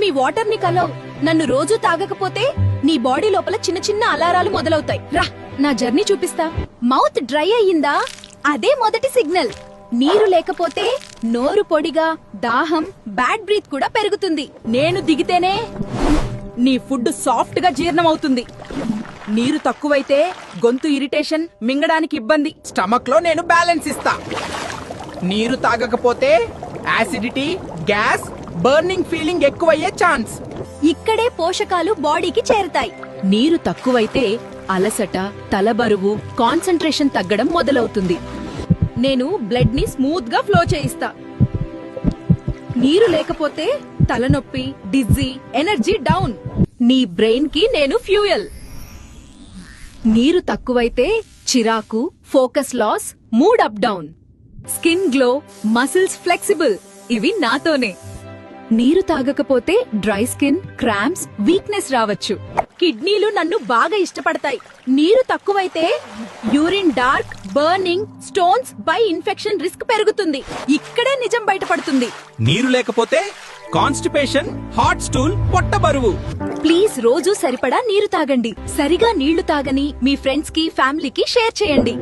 మీ water ని కలవ్. నన్ను రోజు తాగకపోతే నీ బాడీ లోపల చిన్న చిన్న అలారాలు మొదలవుతాయి. రా, నా జర్నీ చూపిస్తా. మౌత్ డ్రై అయ్యిందా? అదే మొదటి సిగ్నల్. నీరు లేకపోతే నోరు పొడిగా, దాహం, బ్యాడ్ బ్రీత్ కూడా పెరుగుతుంది. నేను దిగితేనే నీ ఫుడ్ సాఫ్ట్ గా జీర్ణమవుతుంది. నీరు తక్కువైతే గొంతు ఇరిటేషన్, మింగడానికి ఇబ్బంది. స్టమక్ లో నేను బ్యాలెన్స్ ఇస్తా. నీరు తాగకపోతే యాసిడిటీ, గ్యాస్, బర్నింగ్ ఫీలింగ్ ఎక్కువయ్యే ఛాన్స్. ఇక్కడే పోషకాలు బాడీకి చేరుతాయి. నీరు తక్కువైతే అలసట, తలబరువు, కాన్సంట్రేషన్ తగ్గడం మొదలవుతుంది. నేను బ్లడ్ ని స్మూత్ గా ఫ్లో చేయిస్తా. నీరు లేకపోతే తలనొప్పి, డిజ్జీ, ఎనర్జీ డౌన్. నీ బ్రెయిన్ కి నేను ఫ్యూయల్. నీరు తక్కువైతే చిరాకు, focus loss, mood up down. Skin glow, muscles flexible. ఇవి నాతోనే. నీరు తాగకపోతే డ్రై స్కిన్, క్రాంప్స్, వీక్నెస్ రావచ్చు. కిడ్నీలు నన్ను బాగా ఇష్టపడతాయి. నీరు తక్కువైతే urine dark, burning, stones, by infection risk పెరుగుతుంది. ఇక్కడే నిజం బయటపడుతుంది. నీరు లేకపోతే కాన్స్టిపేషన్, హాట్ స్టూల్, పొట్ట బరువు. ప్లీజ్ రోజు సరిపడా నీరు తాగండి. సరిగా నీళ్లు తాగని మీ ఫ్రెండ్స్ కి, ఫ్యామిలీకి షేర్ చేయండి.